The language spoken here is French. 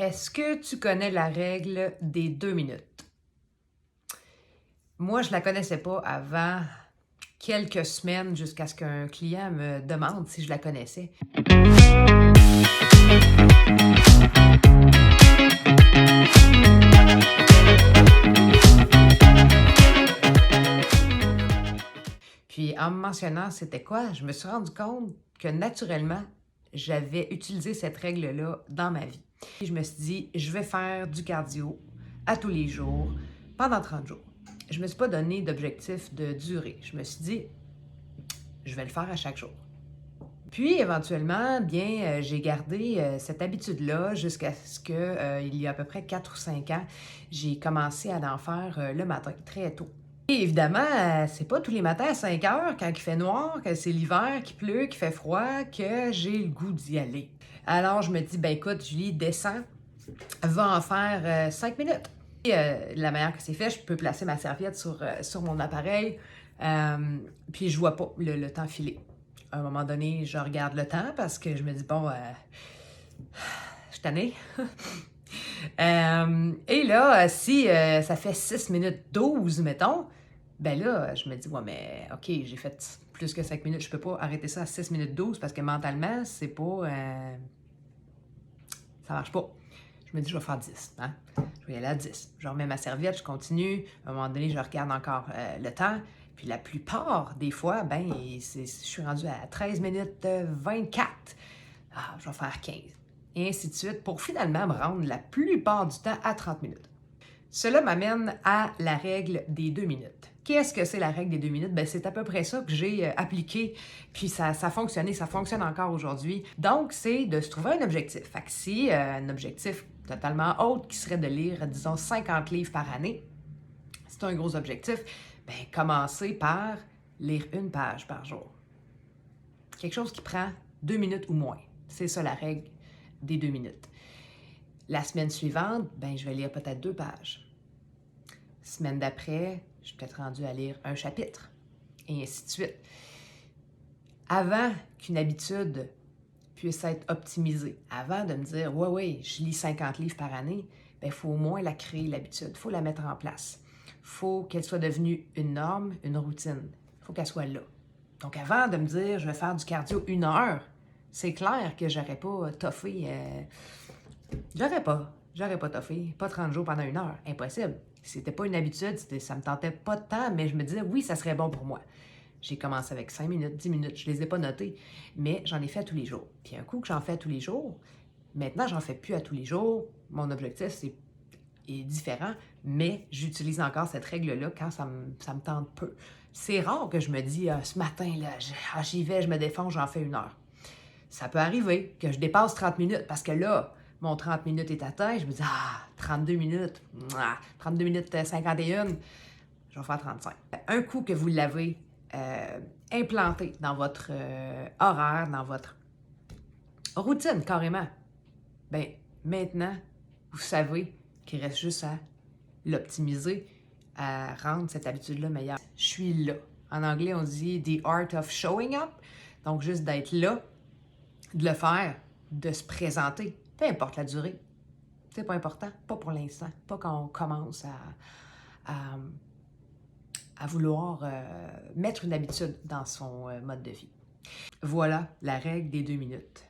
Est-ce que tu connais la règle des 2 minutes? Moi, je la connaissais pas avant quelques semaines jusqu'à ce qu'un client me demande si je la connaissais. Puis en me mentionnant c'était quoi, je me suis rendu compte que naturellement, j'avais utilisé cette règle-là dans ma vie. Et je me suis dit, je vais faire du cardio à tous les jours pendant 30 jours. Je me suis pas donné d'objectif de durée. Je me suis dit, je vais le faire à chaque jour. Puis éventuellement, bien, j'ai gardé cette habitude-là jusqu'à ce que, il y a à peu près 4 ou 5 ans, j'ai commencé à en faire le matin, très tôt. Et évidemment, c'est pas tous les matins à 5 heures, quand il fait noir, que c'est l'hiver, qu'il pleut, qu'il fait froid, que j'ai le goût d'y aller. Alors je me dis, ben écoute, Julie, descends, va en faire 5 minutes. Et, de la manière que c'est fait, je peux placer ma serviette sur mon appareil, puis je vois pas le temps filer. À un moment donné, je regarde le temps parce que je me dis, bon, je suis tannée. Et là, si ça fait 6 minutes 12, mettons, ben là, je me dis, ouais, mais OK, j'ai fait plus que 5 minutes, je peux pas arrêter ça à 6 minutes 12 parce que mentalement, c'est pas. Ça marche pas. Je me dis, je vais faire 10. Hein? Je vais y aller à 10. Je remets ma serviette, je continue. À un moment donné, je regarde encore le temps. Puis la plupart des fois, ben, je suis rendue à 13 minutes 24. Ah, je vais faire 15. Et ainsi de suite pour finalement me rendre la plupart du temps à 30 minutes. Cela m'amène à la règle des 2 minutes. Qu'est-ce que c'est la règle des 2 minutes? Ben, c'est à peu près ça que j'ai appliqué, puis ça a fonctionné, ça fonctionne encore aujourd'hui. Donc, c'est de se trouver un objectif. Fait que si un objectif totalement autre qui serait de lire, disons, 50 livres par année, c'est un gros objectif, ben, commencez par lire une page par jour. Quelque chose qui prend 2 minutes ou moins. C'est ça la règle des 2 minutes. La semaine suivante, ben, je vais lire peut-être 2 pages. Semaine d'après, je suis peut-être rendue à lire un chapitre, et ainsi de suite. Avant qu'une habitude puisse être optimisée, avant de me dire, ouais, je lis 50 livres par année, il faut au moins la créer, l'habitude, il faut la mettre en place. Il faut qu'elle soit devenue une norme, une routine. Il faut qu'elle soit là. Donc avant de me dire, je vais faire du cardio 1 heure, c'est clair que j'aurais pas toffé. J'aurais pas toffé. Pas 30 jours pendant 1 heure. Impossible. C'était pas une habitude, ça me tentait pas de temps, mais je me disais, oui, ça serait bon pour moi. J'ai commencé avec 5 minutes, 10 minutes, je les ai pas notées, mais j'en ai fait tous les jours. Puis un coup que j'en fais tous les jours, maintenant, j'en fais plus à tous les jours. Mon objectif, est différent, mais j'utilise encore cette règle-là quand ça me tente peu. C'est rare que je me dis, ce matin, là, j'y vais, je me défonce, j'en fais 1 heure. Ça peut arriver que je dépasse 30 minutes parce que là, mon 30 minutes est atteint. Je me dis, 32 minutes, 32 minutes 51, je vais faire 35. Un coup que vous l'avez implanté dans votre horaire, dans votre routine carrément, ben maintenant, vous savez qu'il reste juste à l'optimiser, à rendre cette habitude-là meilleure. Je suis là. En anglais, on dit « the art of showing up ». Donc, juste d'être là, de le faire, de se présenter, peu importe la durée. C'est pas important, pas pour l'instant, pas quand on commence à vouloir mettre une habitude dans son mode de vie. Voilà la règle des 2 minutes.